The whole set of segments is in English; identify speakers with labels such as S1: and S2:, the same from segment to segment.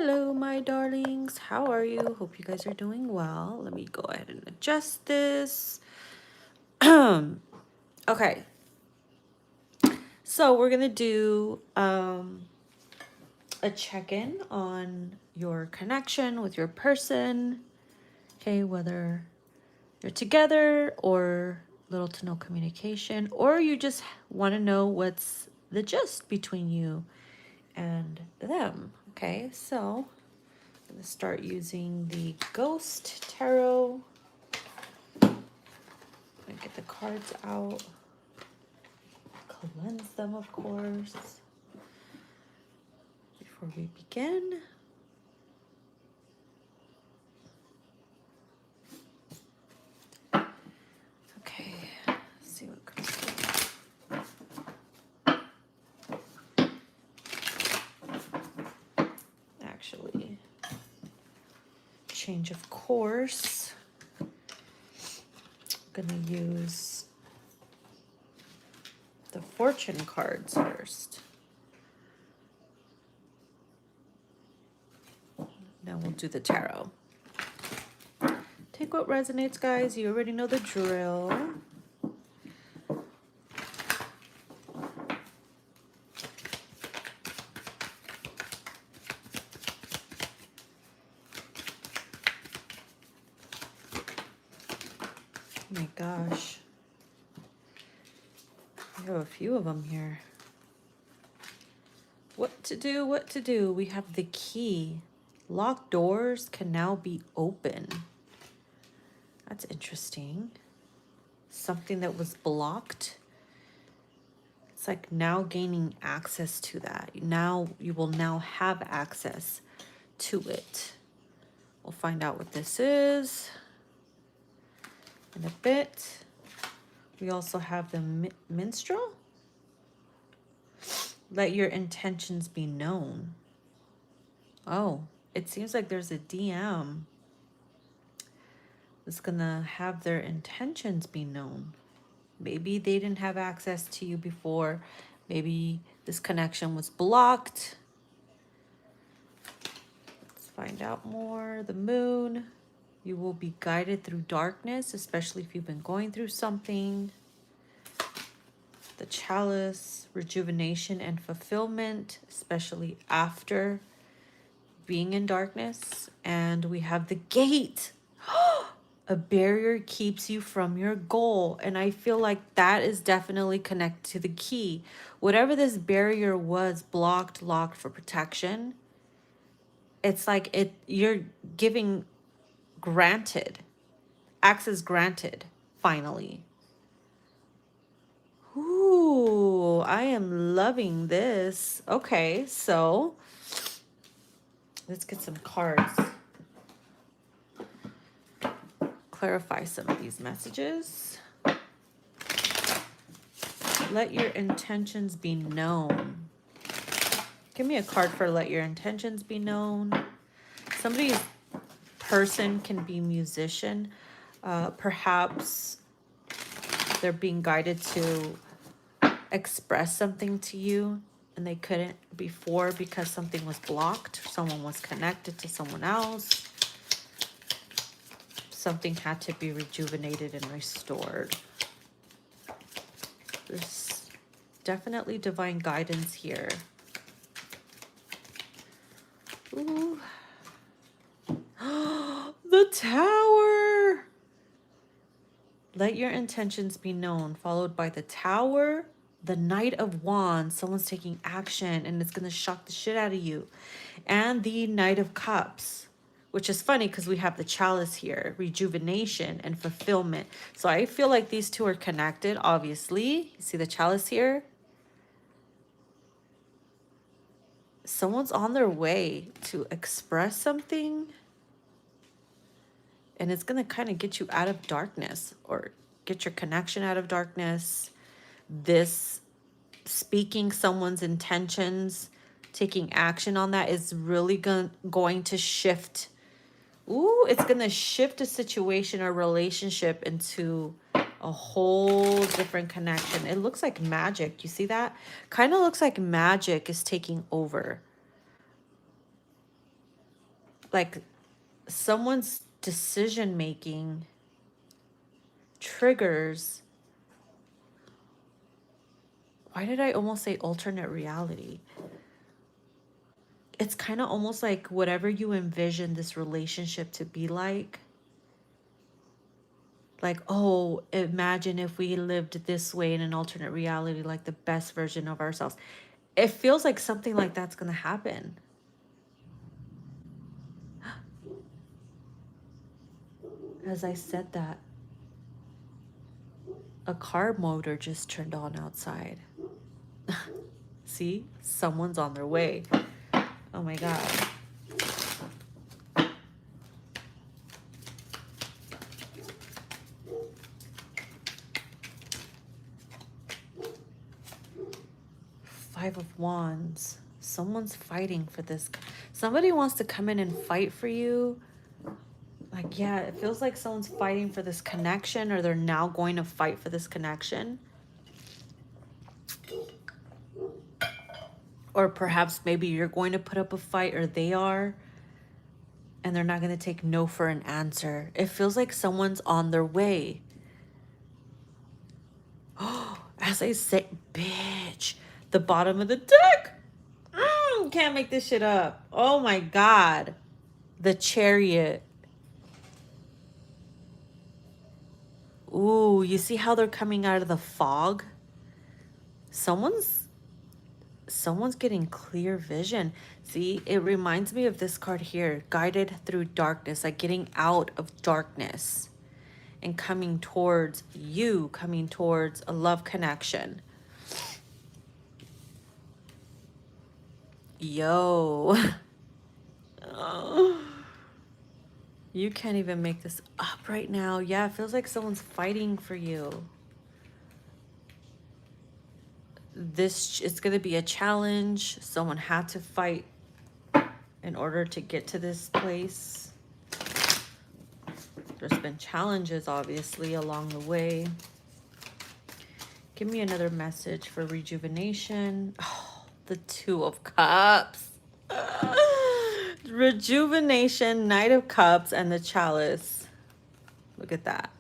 S1: Hello, my darlings. How are you? Hope you guys are doing well. Let me go ahead and adjust this. Okay. So we're going to do a check-in on your connection with your person. Okay, whether you're together or little to no communication, or you just want to know what's the gist between you and them. Okay, so I'm going to start using the Ghost Tarot. I'm going to get the cards out, cleanse them, of course, before we begin. Okay, let's see what comes through. Actually, change of course. I'm going to use the fortune cards first. Now we'll do the tarot. Take what resonates, guys. You already know the drill. Oh my gosh. We have a few of them here. What to do, what to do. We have the key. Locked doors can now be open. That's interesting. Something that was blocked. It's like now gaining access to that. Now you will now have access to it. We'll find out what this is in a bit. We also have the minstrel. Let your intentions be known. Oh, it seems like there's a DM that's gonna have their intentions be known. Maybe they didn't have access to you before. Maybe this connection was blocked. Let's find out more. The moon. You will be guided through darkness, especially if you've been going through something. The chalice, rejuvenation and fulfillment, especially after being in darkness. And we have the gate. A barrier keeps you from your goal. And I feel like that is definitely connected to the key. Whatever this barrier was, blocked, locked for protection, it's like you're giving granted, access granted, finally. Ooh, I am loving this. Okay, so let's get some cards. Clarify some of these messages. Let your intentions be known. Give me a card for let your intentions be known. Somebody's person can be musician. Perhaps they're being guided to express something to you and they couldn't before because something was blocked. Someone was connected to someone else. Something had to be rejuvenated and restored. There's definitely divine guidance here. Ooh. The Tower. Let your intentions be known, followed by the Tower, the Knight of Wands. Someone's taking action and it's going to shock the shit out of you. And the Knight of Cups, which is funny because we have the chalice here, rejuvenation and fulfillment. So I feel like these two are connected, obviously. You see the chalice here? Someone's on their way to express something. And it's going to kind of get you out of darkness or get your connection out of darkness. This speaking someone's intentions, taking action on that is really going to shift. Ooh, it's going to shift a situation or relationship into a whole different connection. It looks like magic. You see that? Kind of looks like magic is taking over. like someone's decision making triggers. Why did I almost say alternate reality? It's kind of almost like whatever you envision this relationship to be like, oh, imagine if we lived this way in an alternate reality, like the best version of ourselves. It feels like something like that's going to happen. As I said that, a car motor just turned on outside. See? Someone's on their way. Oh my God. Five of Wands. Someone's fighting for this. Somebody wants to come in and fight for you. Like, yeah, it feels like someone's fighting for this connection, or they're now going to fight for this connection. Or perhaps maybe you're going to put up a fight, or they are, and they're not going to take no for an answer. It feels like someone's on their way. Oh, as I say, bitch, the bottom of the deck. Can't make this shit up. Oh my God. The Chariot. Ooh, you see how they're coming out of the fog? Someone's getting clear vision. See, it reminds me of this card here, guided through darkness, like getting out of darkness and coming towards you, coming towards a love connection. Yo. Oh. You can't even make this up right now. Yeah, it feels like someone's fighting for you. It's going to be a challenge. Someone had to fight in order to get to this place. There's been challenges, obviously, along the way. Give me another message for rejuvenation. Oh, the Two of Cups. Rejuvenation, Knight of Cups, and the Chalice. Look at that.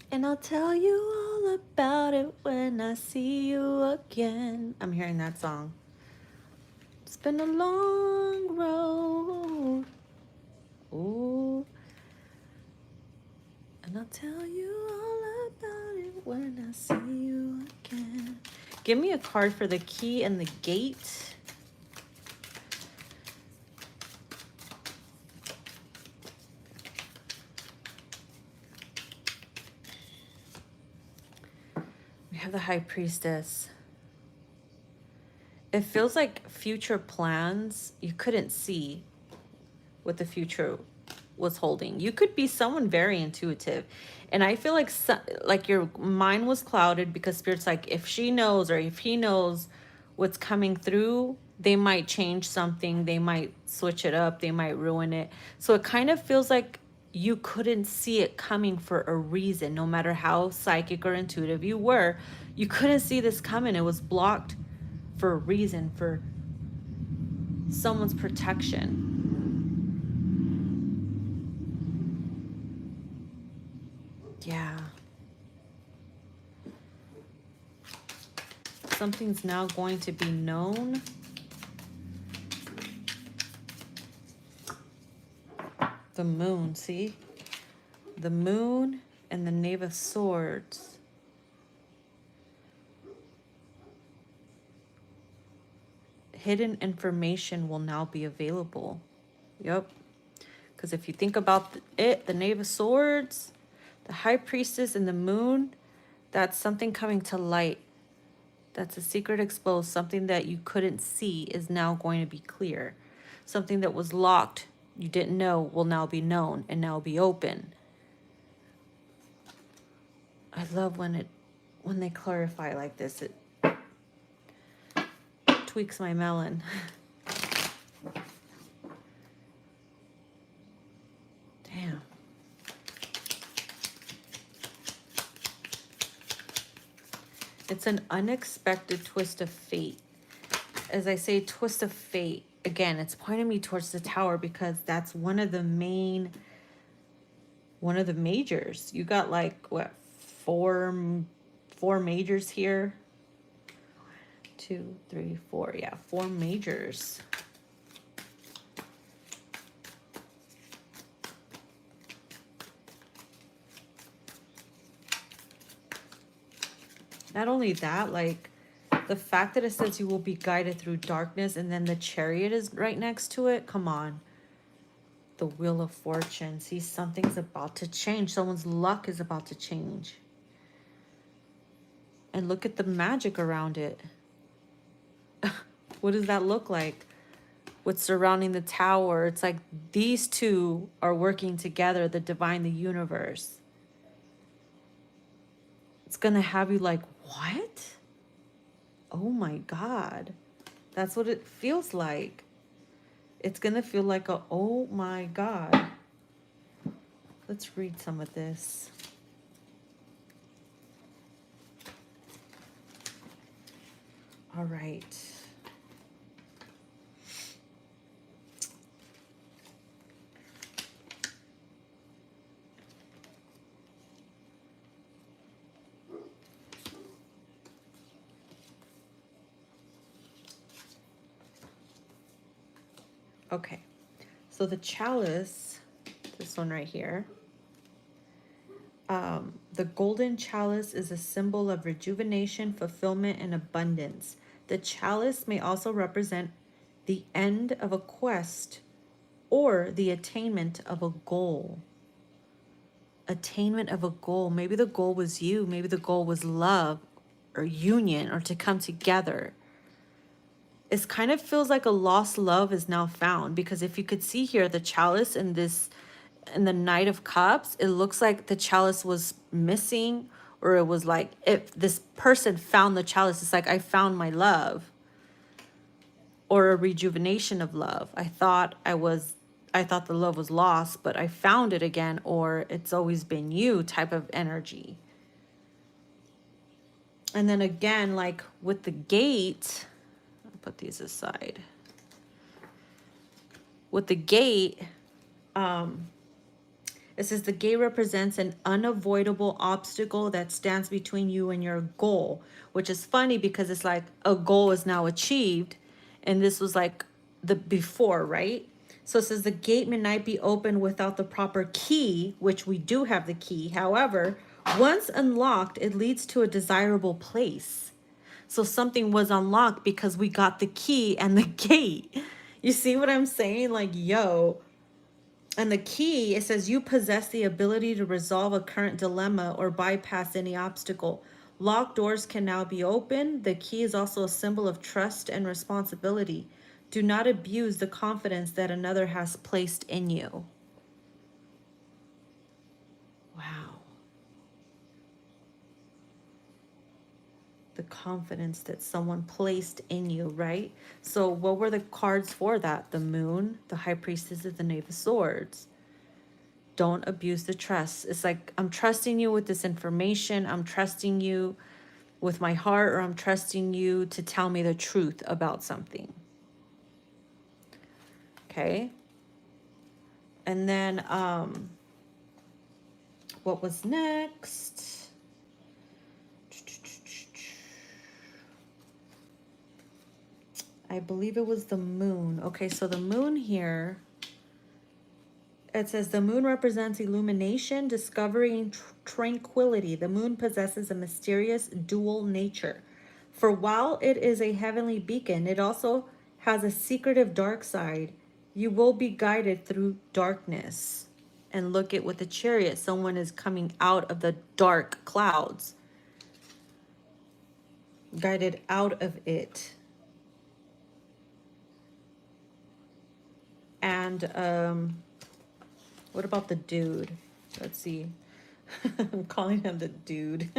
S1: And I'll tell you all about it when I see you again. I'm hearing that song. It's been a long road. Ooh. And I'll tell you all about it when I see you again. Give me a card for the Key and the Gate. We have the High Priestess. It feels like future plans you couldn't see what the future was holding. You could be someone very intuitive, and I feel like your mind was clouded because Spirit's like, if she knows or if he knows what's coming through, they might change something, they might switch it up, they might ruin it. So it kind of feels like you couldn't see it coming for a reason. No matter how psychic or intuitive you were, you couldn't see this coming. It was blocked for a reason, for someone's protection. Yeah. Something's now going to be known. The Moon, see? The Moon and the Knave of Swords. Hidden information will now be available. Yep. Because if you think about the Knave of Swords, the High Priestess, and the Moon, that's something coming to light. That's a secret exposed. Something that you couldn't see is now going to be clear. Something that was locked, you didn't know, will now be known and now be open. I love when they clarify like this. It tweaks my melon. Damn. It's an unexpected twist of fate. As I say, twist of fate, again, it's pointing me towards the Tower because that's one of the majors. You got like, what, four majors here? 2, 3, 4. Yeah, 4 majors. Not only that, like the fact that it says you will be guided through darkness and then the Chariot is right next to it. Come on. The Wheel of Fortune. See, something's about to change. Someone's luck is about to change. And look at the magic around it. What does that look like? What's surrounding the Tower? It's like these two are working together, the divine, the universe. It's going to have you like, what? Oh my God. That's what it feels like. It's going to feel like a, oh my God. Let's read some of this. All right. Okay. So the chalice, this one right here, the golden chalice is a symbol of rejuvenation, fulfillment, and abundance. The chalice may also represent the end of a quest or the attainment of a goal. Attainment of a goal. Maybe the goal was you. Maybe the goal was love or union or to come together. It kind of feels like a lost love is now found, because if you could see here, the chalice in this, in the Knight of Cups, it looks like the chalice was missing, or it was like if this person found the chalice, it's like I found my love, or a rejuvenation of love. I thought the love was lost, but I found it again, or it's always been you type of energy. And then again, like with the gate, I'll put these aside. With the gate, it says the gate represents an unavoidable obstacle that stands between you and your goal, which is funny because it's like a goal is now achieved. And this was like the before, right? So it says the gate may not be opened without the proper key, which we do have the key. However, once unlocked, it leads to a desirable place. So something was unlocked because we got the key and the gate. You see what I'm saying? Like, yo. And the key, it says you possess the ability to resolve a current dilemma or bypass any obstacle. Locked doors can now be opened. The key is also a symbol of trust and responsibility. Do not abuse the confidence that another has placed in you. Wow. The confidence that someone placed in you, right? So what were the cards for that? The Moon, the High Priestess, and the Knave of Swords. Don't abuse the trust. It's like, I'm trusting you with this information. I'm trusting you with my heart, or I'm trusting you to tell me the truth about something. Okay. And then, what was next? I believe it was the Moon. Okay, so the Moon here, it says the Moon represents illumination, discovery, and tranquility. The Moon possesses a mysterious dual nature. For while it is a heavenly beacon, it also has a secretive dark side. You will be guided through darkness. And look at with the Chariot, someone is coming out of the dark clouds. Guided out of it. And what about the dude? Let's see. I'm calling him the dude.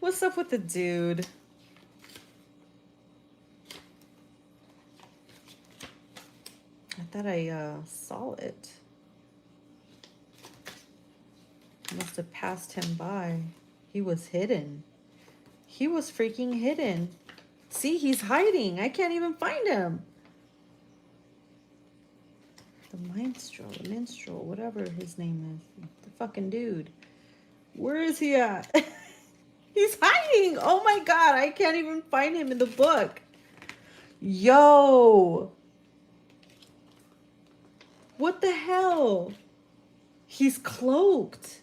S1: What's up with the dude? I thought I saw it. Must have passed him by. He was hidden. He was freaking hidden. See, he's hiding. I can't even find him. The minstrel, whatever his name is. The fucking dude. Where is he at? He's hiding. Oh my God. I can't even find him in the book. Yo. What the hell? He's cloaked.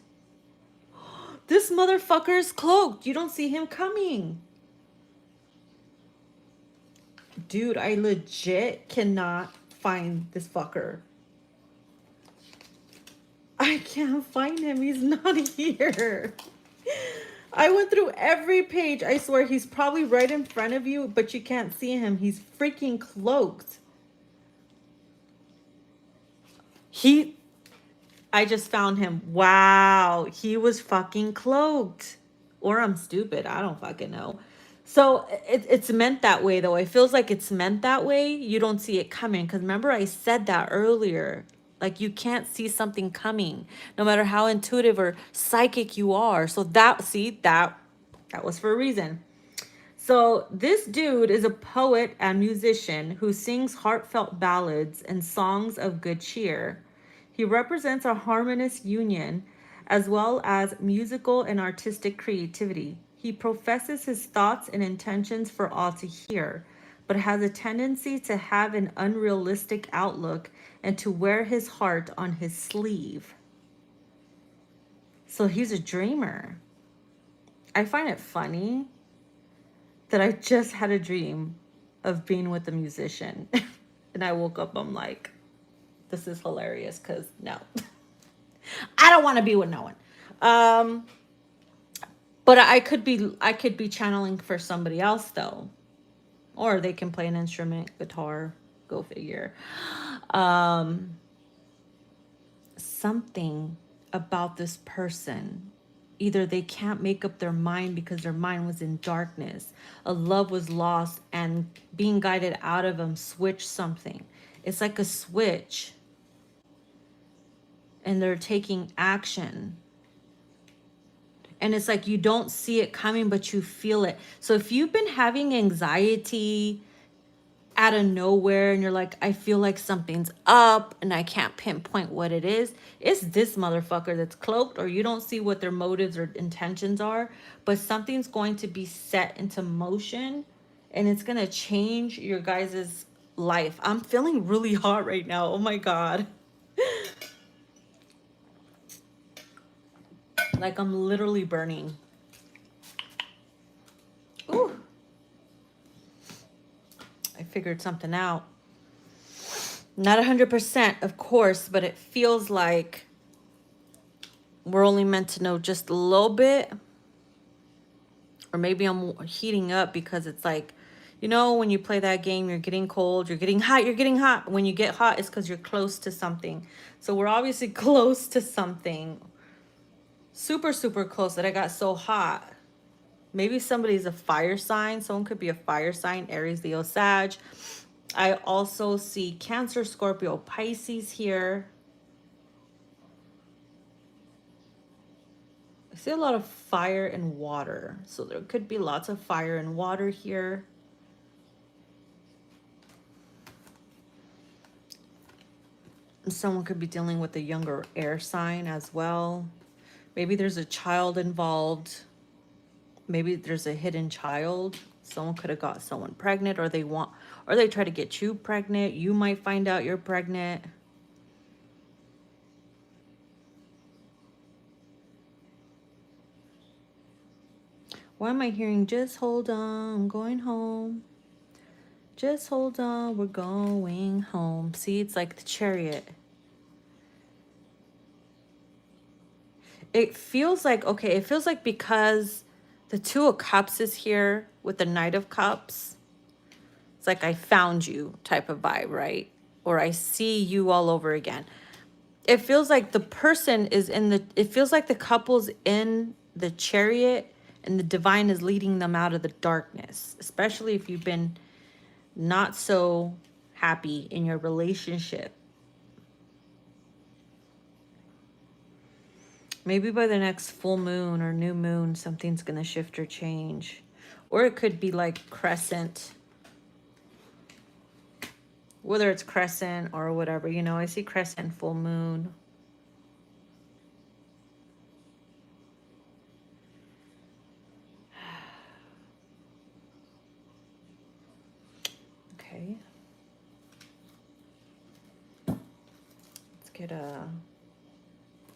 S1: This motherfucker is cloaked. You don't see him coming. Dude, I legit cannot find this fucker. I can't find him. He's not here. I went through every page. I swear he's probably right in front of you, but you can't see him. He's freaking cloaked. I just found him. Wow. He was fucking cloaked. Or I'm stupid. I don't fucking know. So it's meant that way, though. It feels like it's meant that way. You don't see it coming. Because remember I said that earlier. Like you can't see something coming. No matter how intuitive or psychic you are. So that was for a reason. So this dude is a poet and musician who sings heartfelt ballads and songs of good cheer. He represents a harmonious union as well as musical and artistic creativity. He professes his thoughts and intentions for all to hear, but has a tendency to have an unrealistic outlook and to wear his heart on his sleeve. So he's a dreamer. I find it funny that I just had a dream of being with a musician. And I woke up, I'm like, this is hilarious because no. I don't want to be with no one. But I could be channeling for somebody else though. Or they can play an instrument, guitar, go figure. Something about this person. Either they can't make up their mind because their mind was in darkness. A love was lost and being guided out of them switched something. It's like a switch. And they're taking action. And it's like you don't see it coming, but you feel it. So if you've been having anxiety out of nowhere and you're like, I feel like something's up and I can't pinpoint what it is, it's this motherfucker that's cloaked, or you don't see what their motives or intentions are, but something's going to be set into motion and it's going to change your guys' life. I'm feeling really hot right now. Oh my God. Like I'm literally burning. Ooh. I figured something out. Not 100%, of course, but it feels like we're only meant to know just a little bit. Or maybe I'm heating up because it's like, you know, when you play that game, you're getting cold, you're getting hot, you're getting hot. When you get hot, it's because you're close to something. So we're obviously close to something. Super, super close that I got so hot. Maybe somebody's a fire sign. Someone could be a fire sign, Aries, Leo, Sag. I also see Cancer, Scorpio, Pisces here. I see a lot of fire and water. So there could be lots of fire and water here. Someone could be dealing with a younger air sign as well. Maybe there's a child involved. Maybe there's a hidden child. Someone could have got someone pregnant, or they try to get you pregnant. You might find out you're pregnant. Why am I hearing, just hold on, I'm going home. Just hold on, we're going home. See, it's like the Chariot. It feels like, okay, it feels like because the Two of Cups is here with the Knight of Cups. It's like I found you type of vibe, right? Or I see you all over again. It feels like the person is it feels like the couple's in the Chariot and the divine is leading them out of the darkness, especially if you've been not so happy in your relationship. Maybe by the next full moon or new moon, something's going to shift or change. Or it could be like crescent. Whether it's crescent or whatever, you know, I see crescent, full moon. Okay.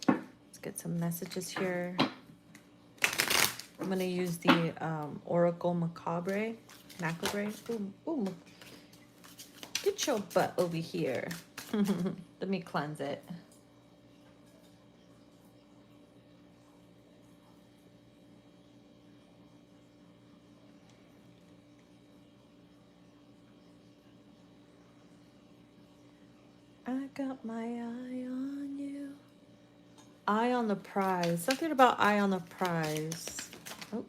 S1: Let's get some messages here. I'm gonna use the Oracle Macabre. Ooh, ooh, get your butt over here. Let me cleanse it. I got my eye on you. Eye on the prize. Something about eye on the prize. Oh.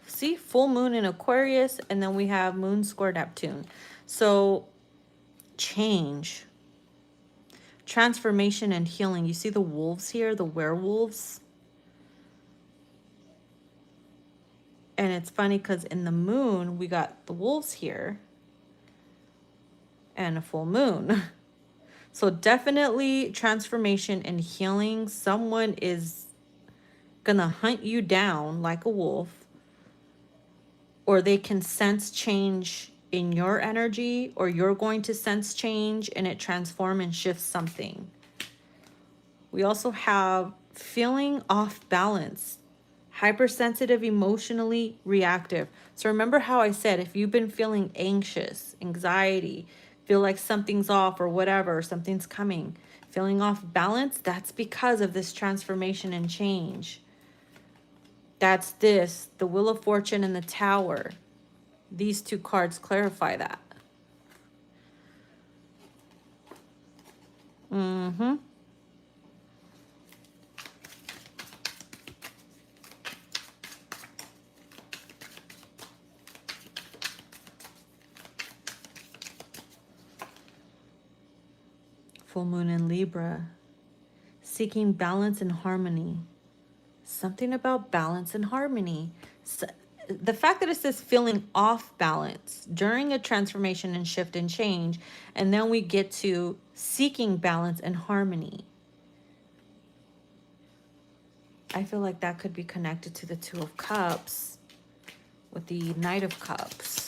S1: See, full moon in Aquarius, and then we have moon square Neptune. So change, transformation, and healing. You see the wolves here, the werewolves. And it's funny because in the moon, we got the wolves here and a full moon. So definitely transformation and healing. Someone is gonna hunt you down like a wolf, or they can sense change in your energy, or you're going to sense change and it transform and shifts something. We also have feeling off balance, hypersensitive, emotionally reactive. So remember how I said, if you've been feeling anxious, anxiety, feel like something's off or whatever, something's coming, feeling off balance, that's because of this transformation and change. That's this, the Wheel of Fortune and the Tower. These two cards clarify that. Mm-hmm. Full moon in Libra. Seeking balance and harmony. Something about balance and harmony. So, the fact that it says feeling off balance during a transformation and shift and change, and then we get to seeking balance and harmony. I feel like that could be connected to the Two of Cups with the Knight of Cups.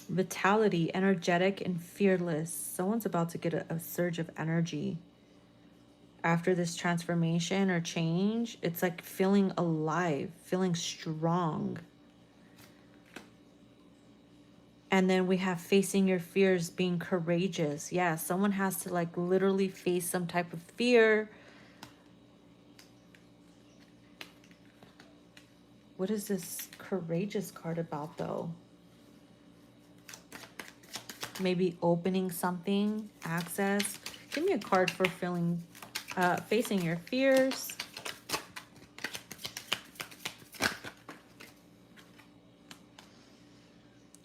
S1: Vitality, energetic, and fearless. Someone's about to get a surge of energy after this transformation or change. It's like feeling alive, feeling strong. And then we have facing your fears, being courageous. Yeah, someone has to like literally face some type of fear. What is this courageous card about though? Maybe opening something, access. Give me a card for facing your fears.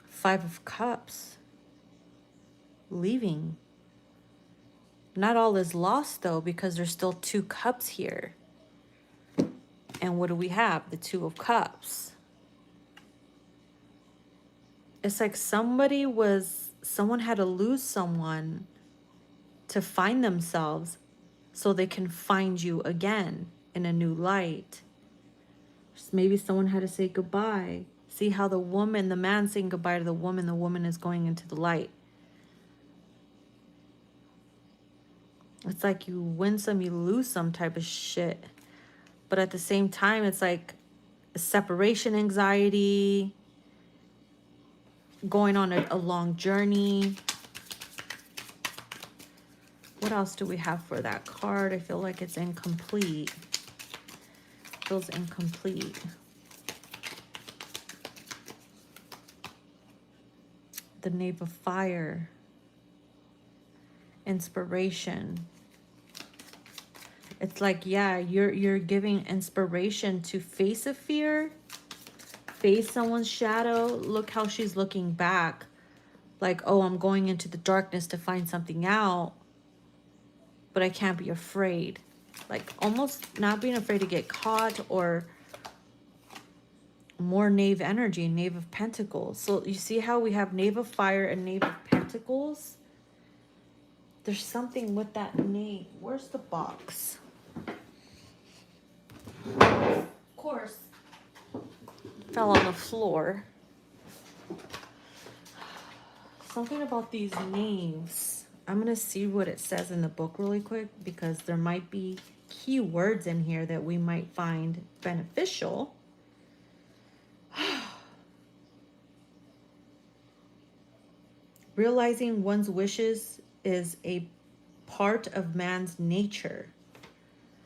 S1: Five of Cups. Leaving. Not all is lost though, because there's still two cups here. And what do we have? The Two of Cups. It's like someone had to lose someone to find themselves so they can find you again in a new light. Maybe someone had to say goodbye. See how the man saying goodbye to the woman is going into the light. It's like you win some, you lose some type of shit. But at the same time, it's like a separation anxiety, going on a long journey. What else do we have for that card? I feel like it's incomplete. Feels incomplete. The Knave of Fire. Inspiration. It's like, yeah, you're giving inspiration to face a fear, face someone's shadow. Look how she's looking back. Like, oh, I'm going into the darkness to find something out, but I can't be afraid. Like almost not being afraid to get caught, or more Knave energy, Knave of Pentacles. So you see how we have Knave of Fire and Knave of Pentacles? There's something with that Knave. Where's the box? Of course, fell on the floor. Something about these names. I'm going to see what it says in the book really quick, because there might be key words in here that we might find beneficial. Realizing one's wishes is a part of man's nature.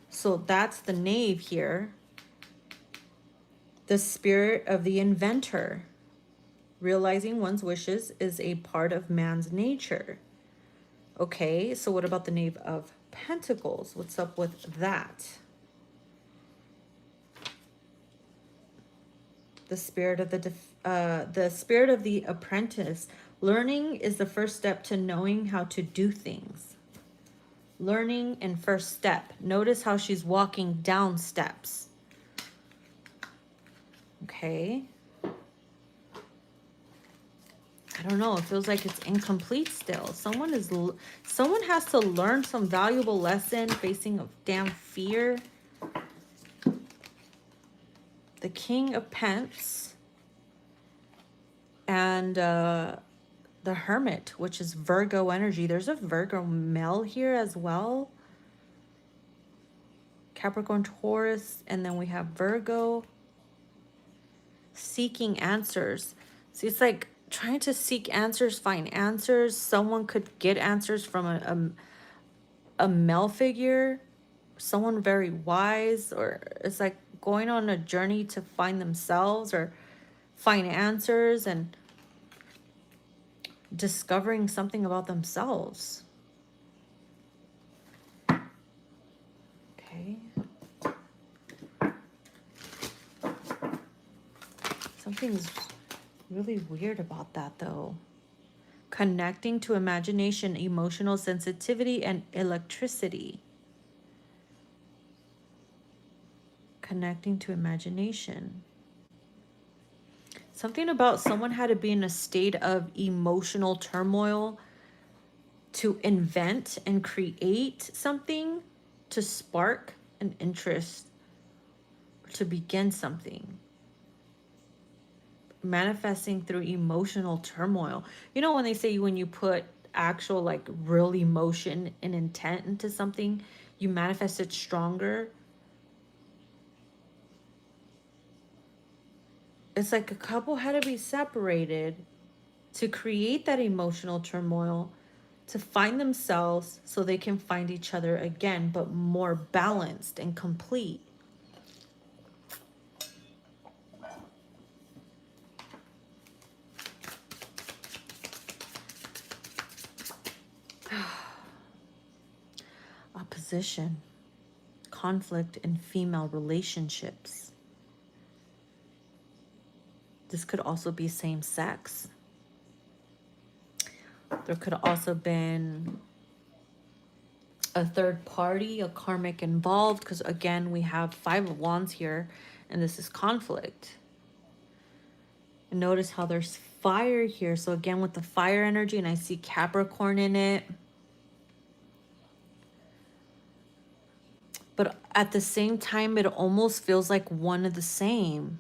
S1: So that's the Knave here. The spirit of the inventor. Realizing one's wishes is a part of man's nature. Okay, so what about the Knave of Pentacles? What's up with that? The spirit of the spirit of the apprentice. Learning is the first step to knowing how to do things. Learning and first step. Notice how she's walking down steps. Okay. I don't know. It feels like it's incomplete still. Someone has to learn some valuable lesson facing a damn fear. The King of Pence and the Hermit, which is Virgo energy. There's a Virgo male here as well. Capricorn, Taurus, and then we have Virgo. Seeking answers. See, it's like trying to seek answers, find answers. Someone could get answers from a male figure, someone very wise, or it's like going on a journey to find themselves or find answers and discovering something about themselves. Okay. Something's really weird about that though. Connecting to imagination, emotional sensitivity, and electricity. Connecting to imagination. Something about someone had to be in a state of emotional turmoil to invent and create something, to spark an interest, to begin something. Manifesting through emotional turmoil. You know when they say when you put actual like real emotion and intent into something, you manifest it stronger. It's like a couple had to be separated to create that emotional turmoil, to find themselves so they can find each other again, but more balanced and complete. Opposition, conflict in female relationships. This could also be same sex. There could also been a third party, a karmic involved, because again, we have 5 of Wands here, and this is conflict. And notice how there's fire here. So again, with the fire energy, and I see Capricorn in it. But at the same time, it almost feels like one of the same.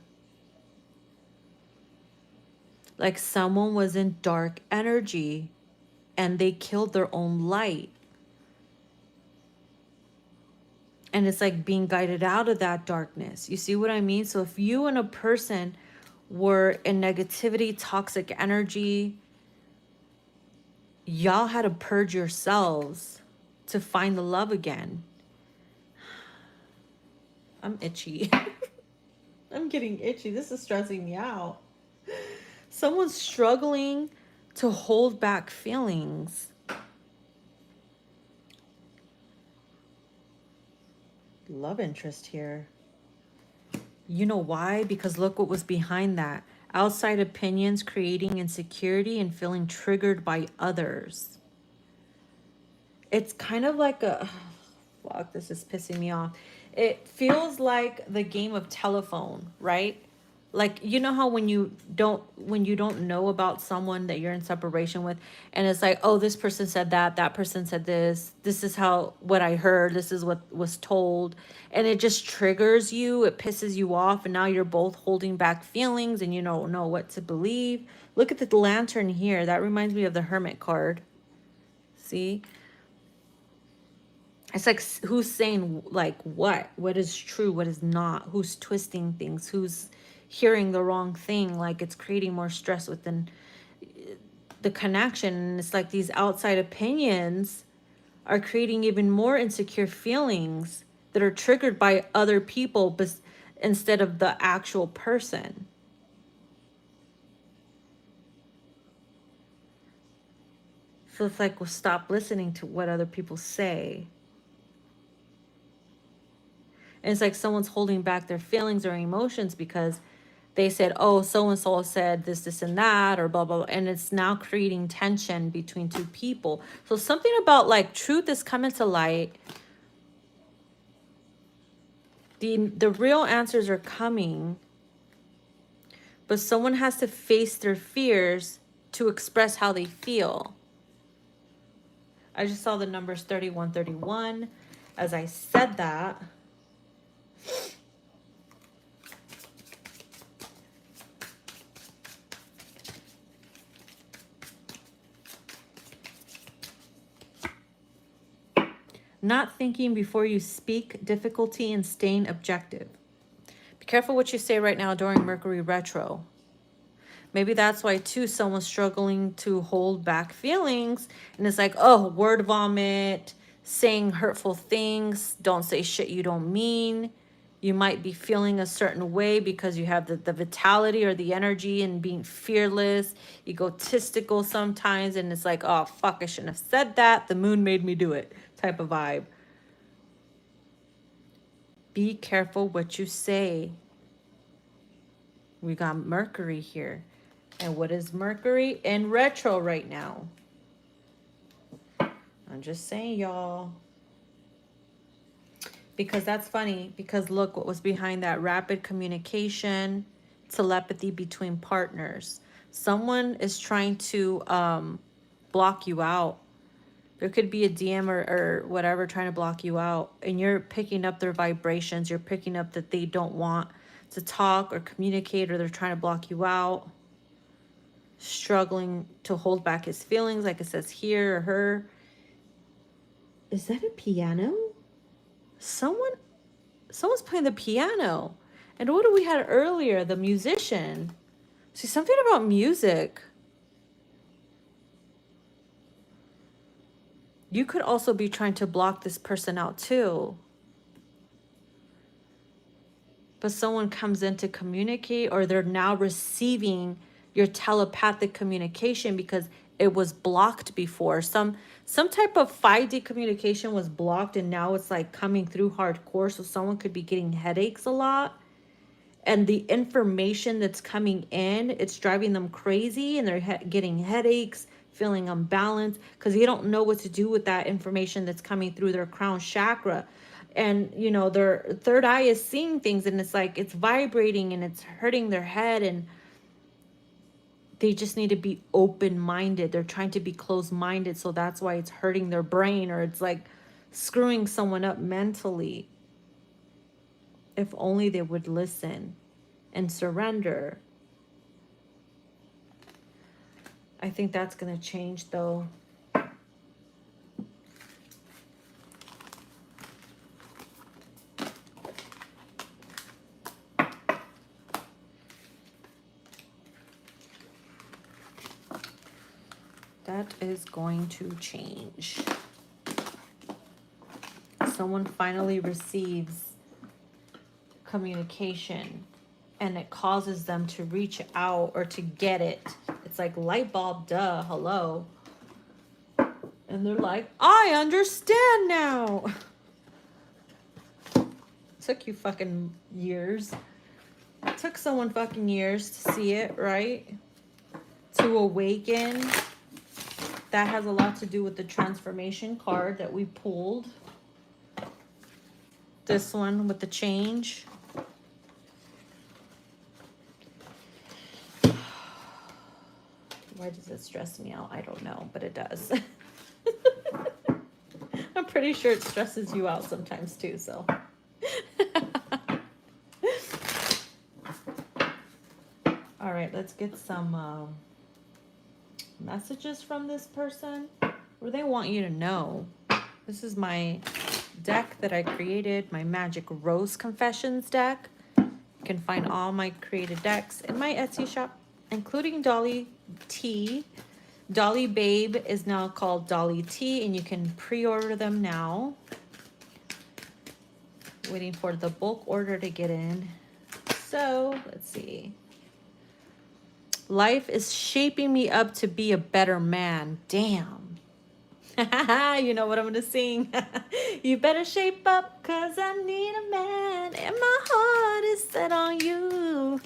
S1: Like someone was in dark energy and they killed their own light. And it's like being guided out of that darkness. You see what I mean? So if you and a person were in negativity, toxic energy, y'all had to purge yourselves to find the love again. I'm itchy. I'm getting itchy. This is stressing me out. Someone's struggling to hold back feelings. Love interest here. You know why? Because look what was behind that. Outside opinions creating insecurity and feeling triggered by others. It's kind of like a, fuck, this is pissing me off. It feels like the game of telephone, right? Like, you know how when you don't know about someone that you're in separation with, and it's like, oh, this person said that person said this is how, what I heard, this is what was told, and it just triggers you, it pisses you off, and now you're both holding back feelings and you don't know what to believe. Look at the lantern here. That reminds me of the Hermit card. See? It's like, who's saying like what is true, what is not, who's twisting things, who's hearing the wrong thing. Like, it's creating more stress within the connection. And it's like these outside opinions are creating even more insecure feelings that are triggered by other people, but instead of the actual person. So it's like, well, stop listening to what other people say. And it's like someone's holding back their feelings or emotions because they said, oh, so-and-so said this, and that, or blah, blah, blah. And it's now creating tension between two people. So something about like truth is coming to light. The real answers are coming. But someone has to face their fears to express how they feel. I just saw the numbers 3131 as I said that. Not thinking before you speak, difficulty in staying objective. Be careful what you say right now during Mercury retro. Maybe that's why too someone's struggling to hold back feelings, and it's like, oh, word vomit, saying hurtful things, don't say shit you don't mean. You might be feeling a certain way because you have the vitality or the energy and being fearless, egotistical sometimes, and it's like, oh, fuck, I shouldn't have said that. The moon made me do it type of vibe. Be careful what you say. We got Mercury here. And what is Mercury in retro right now? I'm just saying, y'all. Because that's funny. Because look what was behind that. Rapid communication, telepathy between partners. Someone is trying to block you out. There could be a DM or whatever trying to block you out. And you're picking up their vibrations. You're picking up that they don't want to talk or communicate, or they're trying to block you out. Struggling to hold back his feelings, like it says here, or her. Is that a piano? Someone's playing the piano. And what do we had earlier? The musician. See, something about music. You could also be trying to block this person out too. But someone comes in to communicate, or they're now receiving your telepathic communication because it was blocked before. Some type of 5D communication was blocked, and now it's like coming through hardcore. So someone could be getting headaches a lot. And the information that's coming in, it's driving them crazy, and they're getting headaches, feeling unbalanced because they don't know what to do with that information that's coming through their crown chakra. And, you know, their third eye is seeing things, and it's like it's vibrating and it's hurting their head, and they just need to be open-minded. They're trying to be closed-minded, so that's why it's hurting their brain, or it's like screwing someone up mentally. If only they would listen and surrender. I think that's going to change, though. That is going to change. Someone finally receives communication, and it causes them to reach out or to get it. It's like light bulb, duh, hello. And they're like, I understand now. It took you fucking years. It took someone fucking years to see it, right? To awaken. That has a lot to do with the transformation card that we pulled. This one with the change. Why does it stress me out? I don't know, but it does. I'm pretty sure it stresses you out sometimes too, so. All right, let's get some messages from this person. What do they want you to know? This is my deck that I created, my Magic Rose Confessions deck. You can find all my created decks in my Etsy shop, including Dolly T. Dolly Babe is now called Dolly T, and you can pre-order them now. Waiting for the bulk order to get in. So, let's see. Life is shaping me up to be a better man. Damn. You know what I'm gonna sing. You better shape up, 'cause I need a man, and my heart is set on you.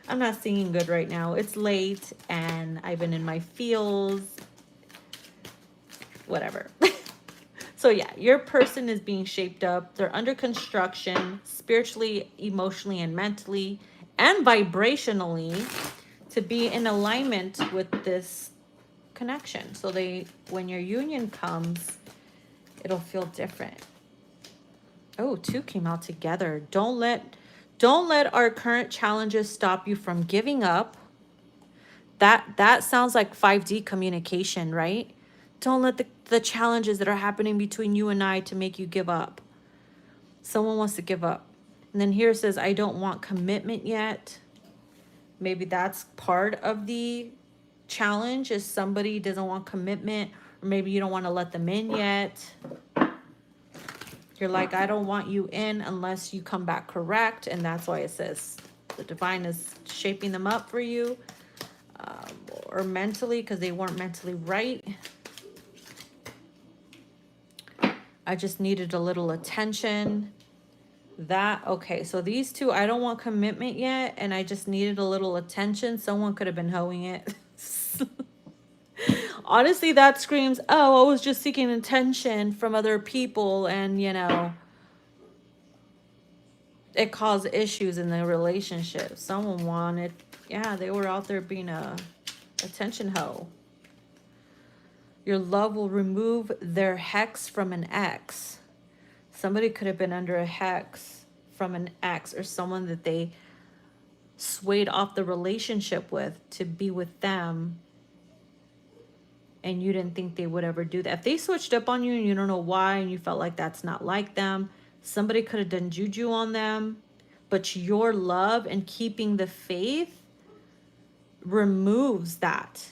S1: I'm not singing good right now. It's late and I've been in my feels. Whatever. So yeah, your person is being shaped up. They're under construction, spiritually, emotionally, and mentally, and vibrationally, to be in alignment with this connection. So when your union comes, it'll feel different. Oh, two came out together. Don't let our current challenges stop you from giving up. That sounds like 5D communication, right? Don't let the challenges that are happening between you and I to make you give up. Someone wants to give up. And then here it says, I don't want commitment yet. Maybe that's part of the challenge, is somebody doesn't want commitment, or maybe you don't want to let them in yet. You're like, I don't want you in unless you come back correct. And that's why it says the divine is shaping them up for you, or mentally, because they weren't mentally right. I just needed a little attention. Okay, so these two, I don't want commitment yet, and I just needed a little attention. Someone could have been hoeing it. Honestly, that screams, oh, I was just seeking attention from other people, and it caused issues in the relationship. Someone wanted, yeah, they were out there being a attention hoe. Your love will remove their hex from an ex. Somebody could have been under a hex from an ex, or someone that they swayed off the relationship with to be with them, and you didn't think they would ever do that. If they switched up on you and you don't know why, and you felt like that's not like them, somebody could have done juju on them, but your love and keeping the faith removes that.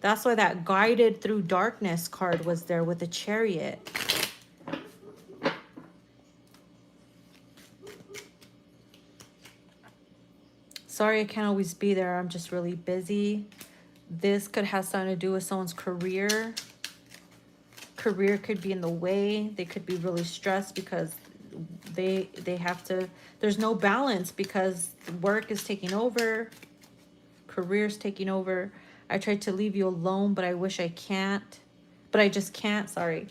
S1: That's why that guided through darkness card was there with the Chariot. Sorry, I can't always be there. I'm just really busy. This could have something to do with someone's career. Career could be in the way. They could be really stressed because they have to, there's no balance because work is taking over. Career's taking over. I tried to leave you alone, but I wish I can't. But I just can't, sorry.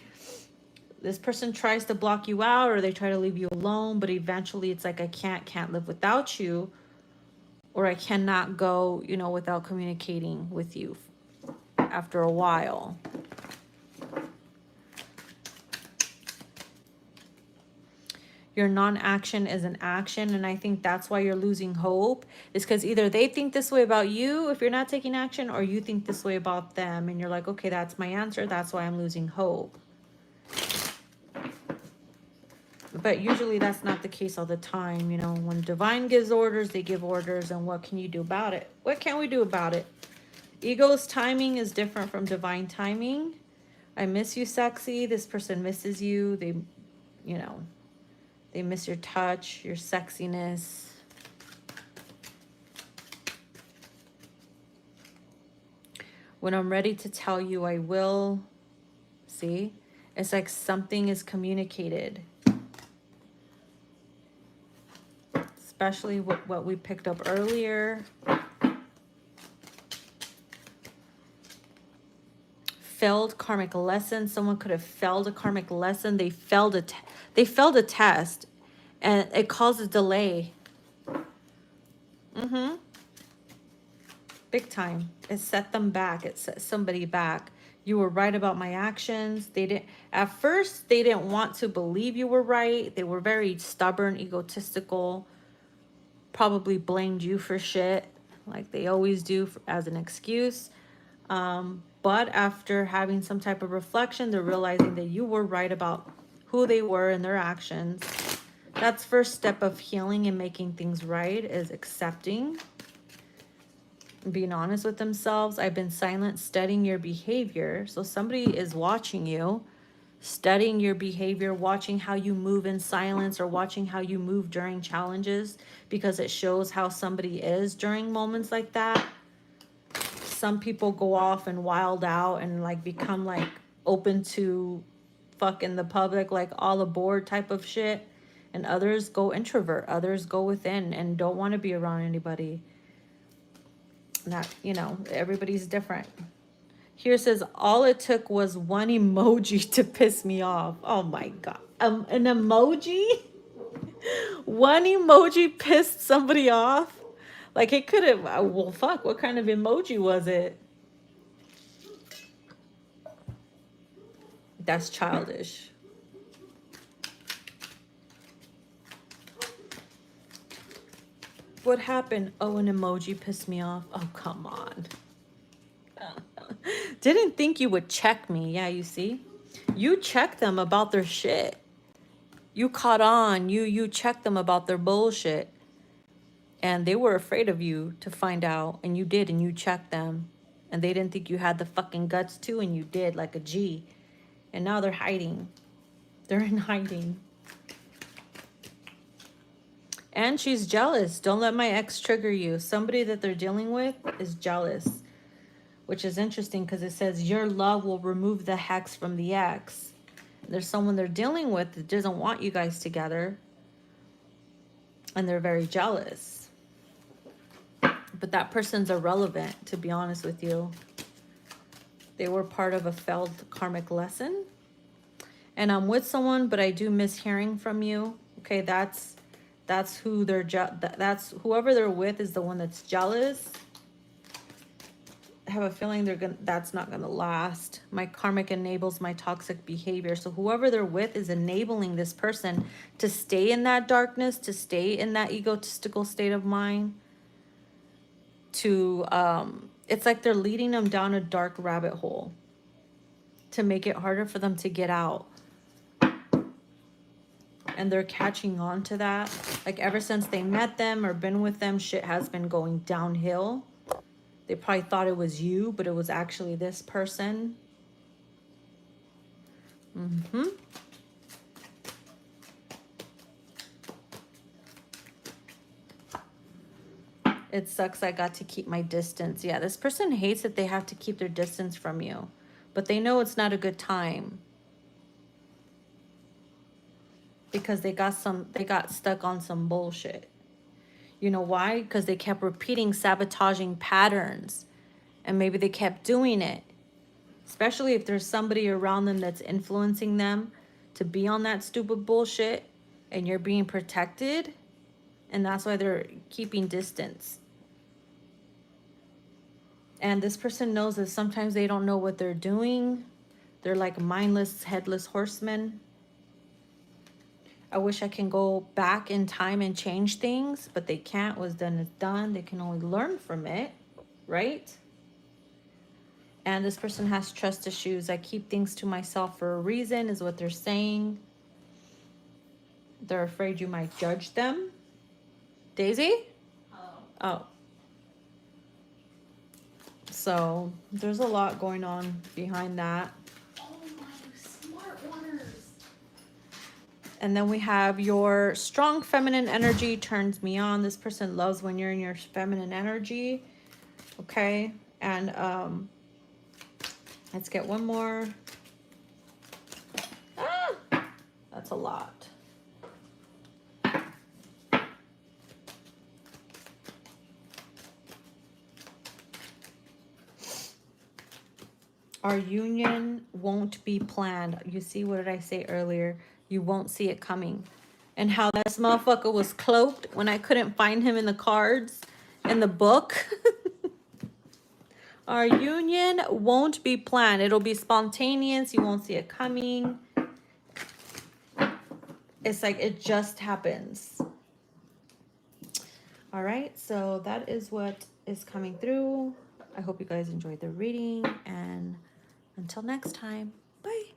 S1: This person tries to block you out, or they try to leave you alone, but eventually it's like, I can't live without you. Or I cannot go, without communicating with you after a while. Your non-action is an action, and I think that's why you're losing hope. Is because either they think this way about you if you're not taking action, or you think this way about them, and you're like, okay, that's my answer. That's why I'm losing hope. But usually that's not the case all the time. When divine gives orders, they give orders, and what can you do about it? What can we do about it? Ego's timing is different from divine timing. I miss you, sexy. This person misses you. They miss your touch, your sexiness. When I'm ready to tell you, I will. See? It's like something is communicated. especially what we picked up earlier. Failed karmic lesson. Someone could have failed a karmic lesson. They failed a test, and it caused a delay. Big time. It set them back. It set somebody back. You were right about my actions. At first, they didn't want to believe you were right. They were very stubborn, egotistical, probably blamed you for shit, like they always do as an excuse. But after having some type of reflection, they're realizing that you were right about who they were and their actions. That's first step of healing and making things right, is accepting, being honest with themselves. I've been silent, studying your behavior. So somebody is watching you, studying your behavior, watching how you move in silence or watching how you move during challenges, because it shows how somebody is during moments like that. Some people go off and wild out and like become like open to fucking the public, like all aboard type of shit. And others go introvert. Others go within and don't want to be around anybody. Not, you know, everybody's different. Here says, all it took was one emoji to piss me off. Oh my God. An emoji? One emoji pissed somebody off? Like it could have, well, fuck, what kind of emoji was it? That's childish. What happened? Oh, an emoji pissed me off. Oh, come on. Didn't think you would check me. Yeah, you see? You check them about their shit. You caught on. You checked them about their bullshit. And they were afraid of you to find out. And you did, and you checked them. And they didn't think you had the fucking guts to, and you did, like a G. And now they're hiding. They're in hiding. And she's jealous. Don't let my ex trigger you. Somebody that they're dealing with is jealous. Which is interesting because it says your love will remove the hex from the ex. There's someone they're dealing with that doesn't want you guys together. And they're very jealous. But that person's irrelevant, to be honest with you. They were part of a failed karmic lesson. And I'm with someone, but I do miss hearing from you. Okay, that's who that's whoever they're with is the one that's jealous. I have a feeling that's not gonna last. My karmic enables my toxic behavior. So whoever they're with is enabling this person to stay in that darkness, to stay in that egotistical state of mind. To it's like they're leading them down a dark rabbit hole to make it harder for them to get out. And they're catching on to that. Like ever since they met them or been with them, shit has been going downhill. They probably thought it was you, but it was actually this person. It sucks I got to keep my distance. Yeah, this person hates that they have to keep their distance from you. But they know it's not a good time. Because they got stuck on some bullshit. You know why? Because they kept repeating sabotaging patterns. And maybe they kept doing it. Especially if there's somebody around them that's influencing them to be on that stupid bullshit. And you're being protected. And that's why they're keeping distance. And this person knows that sometimes they don't know what they're doing. They're like mindless, headless horsemen. I wish I can go back in time and change things, but they can't. What's done is done. They can only learn from it, right? And this person has trust issues. I keep things to myself for a reason, is what they're saying. They're afraid you might judge them. Daisy? Oh. So there's a lot going on behind that. And then we have your strong feminine energy turns me on. This person loves when you're in your feminine energy. Okay. And let's get one more. That's a lot. Our union won't be planned. You see, what did I say earlier? You won't see it coming. And how this motherfucker was cloaked when I couldn't find him in the cards, in the book. Our union won't be planned. It'll be spontaneous. You won't see it coming. It's like it just happens. All right, so that is what is coming through. I hope you guys enjoyed the reading, and until next time, bye.